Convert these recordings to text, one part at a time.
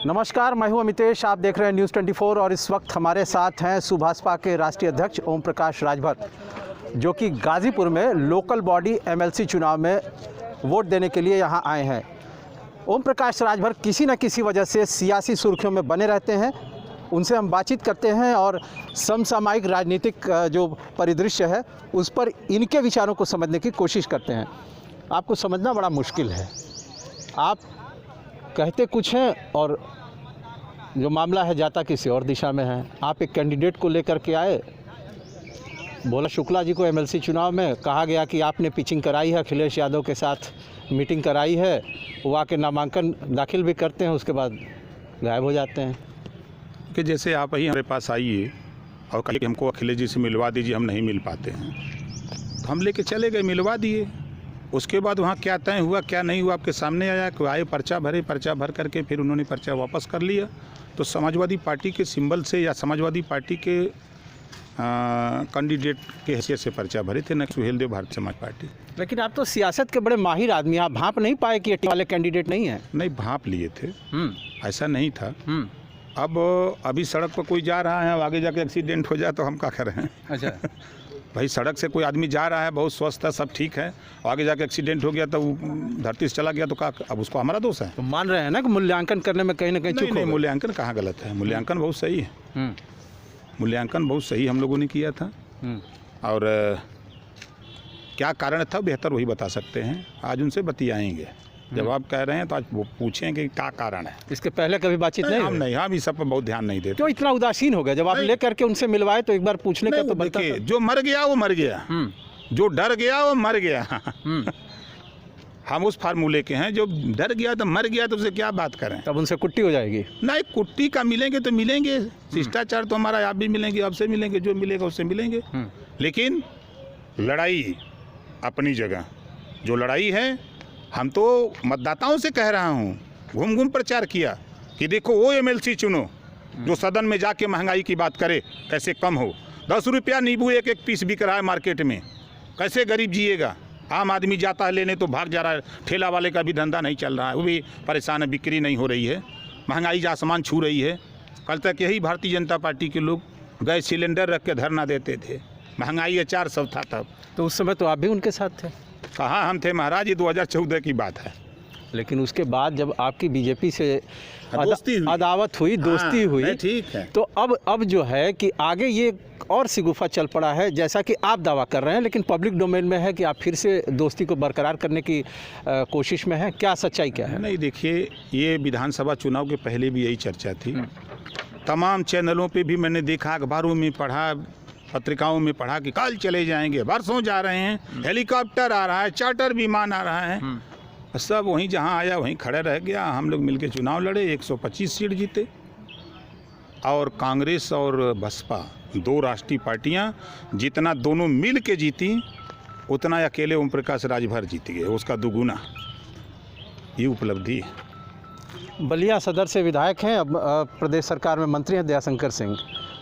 नमस्कार, मैं हूं अमितेश। आप देख रहे हैं न्यूज़ 24 और इस वक्त हमारे साथ हैं सुभाषपा के राष्ट्रीय अध्यक्ष ओम प्रकाश राजभर, जो कि गाज़ीपुर में लोकल बॉडी एमएलसी चुनाव में वोट देने के लिए यहां आए हैं। ओम प्रकाश राजभर किसी न किसी वजह से सियासी सुर्खियों में बने रहते हैं। उनसे हम बातचीत करते हैं और समसामयिक राजनीतिक जो परिदृश्य है उस पर इनके विचारों को समझने की कोशिश करते हैं। आपको समझना बड़ा मुश्किल है, आप कहते कुछ हैं और जो मामला है जाता किसी और दिशा में है। आप एक कैंडिडेट को लेकर के आए, बोला शुक्ला जी को एमएलसी चुनाव में कहा गया कि आपने पिचिंग कराई है, अखिलेश यादव के साथ मीटिंग कराई है, वो आके नामांकन दाखिल भी करते हैं, उसके बाद गायब हो जाते हैं। कि जैसे आप ही हमारे पास आइए और कहिए कि हमको अखिलेश जी से मिलवा दीजिए, हम नहीं मिल पाते हैं, तो हम लेके चले गए, मिलवा दिए। उसके बाद वहाँ क्या तय हुआ क्या नहीं हुआ आपके सामने आया। कोई आए, पर्चा भर करके फिर उन्होंने पर्चा वापस कर लिया। तो समाजवादी पार्टी के सिंबल से या समाजवादी पार्टी के कैंडिडेट के हैसियत से पर्चा भरे थे, न सुहेल देव भारत समाज पार्टी। लेकिन आप तो सियासत के बड़े माहिर आदमी, आप भांप नहीं पाए कि ये वाले कैंडिडेट नहीं है? नहीं, भांप लिए थे, ऐसा नहीं था। अब अभी सड़क पर कोई जा रहा है, आगे जाके एक्सीडेंट हो जाए तो हम क्या करें? अच्छा भाई, सड़क से कोई आदमी जा रहा है, बहुत स्वस्थ है, सब ठीक है, आगे जाके एक्सीडेंट हो गया तो धरती से चला गया तो क्या, अब उसको हमारा दोष है? तो मान रहे हैं ना कि मूल्यांकन करने में कहीं ना कहीं चूक? नहीं, मूल्यांकन कहाँ गलत है, मूल्यांकन बहुत सही है। मूल्यांकन बहुत सही हम लोगों ने किया था। और क्या कारण था बेहतर वही बता सकते हैं, आज उनसे बतियाएंगे। जब आप कह रहे हैं तो आज वो पूछें कि क्या कारण है। इसके पहले कभी बातचीत नहीं? हम नहीं, हम इस सब पर बहुत ध्यान नहीं देते। क्यों इतना उदासीन हो गया? जब आप लेकर के उनसे मिलवाए तो एक बार पूछने का तो बनता था। जो मर गया वो मर गया, जो डर गया वो मर गया। हम उस फार्मूले के हैं, जो डर गया तो मर गया, तो उससे क्या बात करें? तब उनसे कुट्टी हो जाएगी? नहीं, कुट्टी का मिलेंगे तो मिलेंगे, शिष्टाचार तो हमारा आप भी मिलेंगे, आपसे मिलेंगे, जो मिलेगा उससे मिलेंगे। लेकिन लड़ाई अपनी जगह, जो लड़ाई है, हम तो मतदाताओं से कह रहा हूँ, घूम घूम प्रचार किया कि देखो वो एमएलसी चुनो जो सदन में जाके महंगाई की बात करे, कैसे कम हो। 10 रुपया नींबू एक पीस बिक रहा है मार्केट में, कैसे गरीब जिएगा? आम आदमी जाता है लेने तो भाग जा रहा है, ठेला वाले का भी धंधा नहीं चल रहा है, वो भी परेशान है, बिक्री नहीं हो रही है, महंगाई आसमान छू रही है। कल तक यही भारतीय जनता पार्टी के लोग गैस सिलेंडर रख के धरना देते थे, महंगाई 400 था तब। तो उस समय तो आप भी उनके साथ थे? कहाँ हम थे महाराज, ये 2014 की बात है। लेकिन उसके बाद जब आपकी बीजेपी से अदावत हुई, दोस्ती हुई, ठीक है, तो अब जो है कि आगे ये और सिगुफा चल पड़ा है, जैसा कि आप दावा कर रहे हैं, लेकिन पब्लिक डोमेन में है कि आप फिर से दोस्ती को बरकरार करने की कोशिश में हैं। क्या सच्चाई क्या है? नहीं, देखिए, ये विधानसभा चुनाव के पहले भी यही चर्चा थी। तमाम चैनलों पे भी मैंने देखा, अखबारों में पढ़ा, पत्रिकाओं में पढ़ा कि कल चले जाएंगे, बरसों जा रहे हैं, हेलीकॉप्टर आ रहा है, चार्टर विमान आ रहा है, सब वहीं जहां आया वहीं खड़े रह गया। हम लोग मिलके चुनाव लड़े, 125 सीट जीते, और कांग्रेस और बसपा दो राष्ट्रीय पार्टियां जितना दोनों मिल के जीती, उतना अकेले ओम प्रकाश राजभर जीत गए, उसका दुगुना। ये उपलब्धि है। बलिया सदर से विधायक हैं, अब प्रदेश सरकार में मंत्री हैं दयाशंकर सिंह।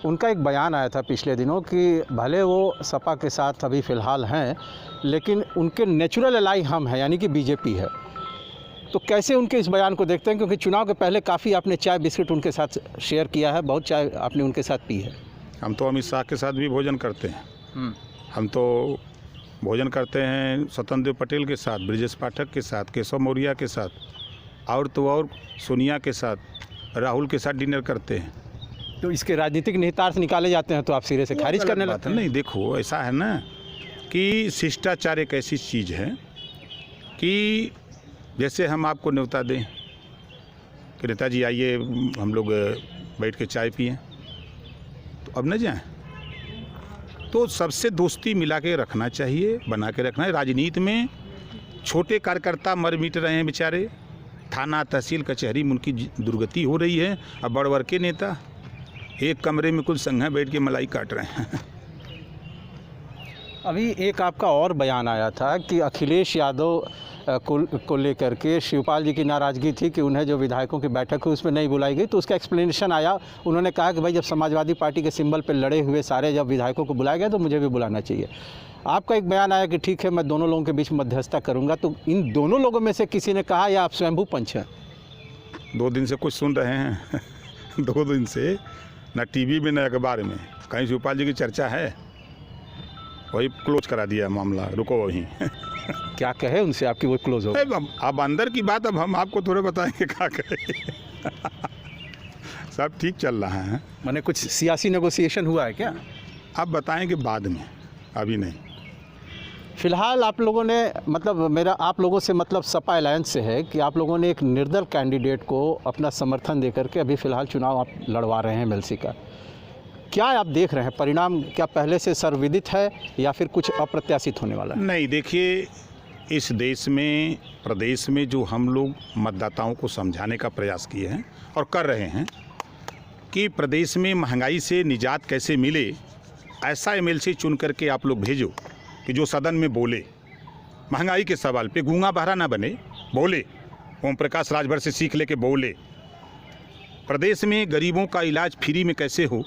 उनका एक बयान आया था पिछले दिनों कि भले वो सपा के साथ अभी फ़िलहाल हैं, लेकिन उनके नेचुरल एलाई हम हैं, यानी कि बीजेपी है। तो कैसे उनके इस बयान को देखते हैं? क्योंकि चुनाव के पहले काफ़ी आपने चाय बिस्किट उनके साथ शेयर किया है, बहुत चाय आपने उनके साथ पी है। हम तो अमित शाह के साथ भी भोजन करते हैं। हम तो भोजन करते हैं स्वतंत्र देव पटेल के साथ, ब्रिजेश पाठक के साथ, केशव मौर्य के साथ, और तो और सोनिया के साथ, राहुल के साथ डिनर करते हैं। तो इसके राजनीतिक निहितार्थ निकाले जाते हैं तो आप सिरे से खारिज करने लगते हैं? नहीं, देखो, ऐसा है ना कि शिष्टाचार एक ऐसी चीज़ है कि जैसे हम आपको न्योता दें कि नेताजी आइए हम लोग बैठ के चाय पिएं, तो अब न जाएं। तो सबसे दोस्ती मिला के रखना चाहिए, बना के रखना है। राजनीति में छोटे कार्यकर्ता मर मिट रहे हैं बेचारे, थाना तहसील कचहरी में उनकी दुर्गति हो रही है। अब बड़ के नेता एक कमरे में कुल संघा बैठ के मलाई काट रहे हैं। अभी एक आपका और बयान आया था कि अखिलेश यादव को लेकर के शिवपाल जी की नाराज़गी थी कि उन्हें जो विधायकों की बैठक हुई उसमें नहीं बुलाई गई, तो उसका एक्सप्लेनेशन आया। उन्होंने कहा कि भाई जब समाजवादी पार्टी के सिंबल पर लड़े हुए सारे जब विधायकों को बुलाया गया तो मुझे भी बुलाना चाहिए। आपका एक बयान आया कि ठीक है मैं दोनों लोगों के बीच मध्यस्थता करूंगा, तो इन दोनों लोगों में से किसी ने कहा या आप स्वयंभू पंच हैं? 2 दिन से कुछ सुन रहे हैं 2 दिन से ना टीवी में ना अखबार में कहीं शिवपाल जी की चर्चा है। वही क्लोज करा दिया मामला, रुको वहीं। क्या कहे उनसे आपकी वो क्लोज हो गई? अब अंदर की बात अब हम आपको थोड़े बताएंगे क्या करें। सब ठीक चल रहा है। मैंने कुछ सियासी नेगोशिएशन हुआ है क्या? अब बताएंगे बाद में, अभी नहीं। फिलहाल आप लोगों ने मतलब मेरा आप लोगों से मतलब सपा अलायंस से है कि आप लोगों ने एक निर्दल कैंडिडेट को अपना समर्थन देकर के अभी फ़िलहाल चुनाव आप लड़वा रहे हैं एमएलसी का। क्या आप देख रहे हैं परिणाम, क्या पहले से सर्वविदित है या फिर कुछ अप्रत्याशित होने वाला है? नहीं, देखिए इस देश में प्रदेश में जो हम लोग मतदाताओं को समझाने का प्रयास किए हैं और कर रहे हैं कि प्रदेश में महंगाई से निजात कैसे मिले, ऐसा एमएलसी चुन करके आप लोग भेजो कि जो सदन में बोले, महंगाई के सवाल पे गूंगा बहरा ना बने, बोले, ओम प्रकाश राजभर से सीख लेके बोले। प्रदेश में गरीबों का इलाज फ्री में कैसे हो,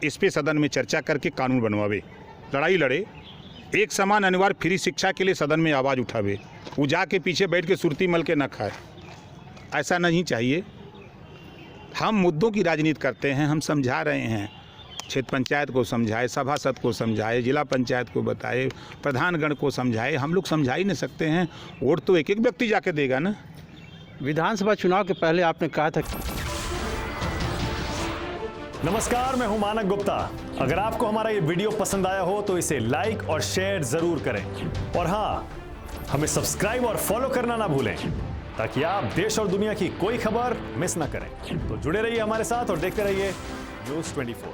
इस पे सदन में चर्चा करके कानून बनवावे, लड़ाई लड़े। एक समान अनिवार्य फ्री शिक्षा के लिए सदन में आवाज़ उठावे, वो जाके पीछे बैठ के सुरती मल के न खाए। ऐसा नहीं चाहिए। हम मुद्दों की राजनीति करते हैं, हम समझा रहे हैं, क्षेत्र पंचायत को समझाए, सभासद को समझाए, जिला पंचायत को बताए, प्रधानगण को समझाए। हम लोग समझा ही नहीं सकते हैं, वोट तो एक एक व्यक्ति जाके देगा ना। विधानसभा चुनाव के पहले आपने कहा था। नमस्कार, मैं हूं मानक गुप्ता। अगर आपको हमारा ये वीडियो पसंद आया हो तो इसे लाइक और शेयर जरूर करें, और हाँ, हमें सब्सक्राइब और फॉलो करना ना भूलें ताकि आप देश और दुनिया की कोई खबर मिस ना करें। तो जुड़े रहिए हमारे साथ और देखते रहिए News 24।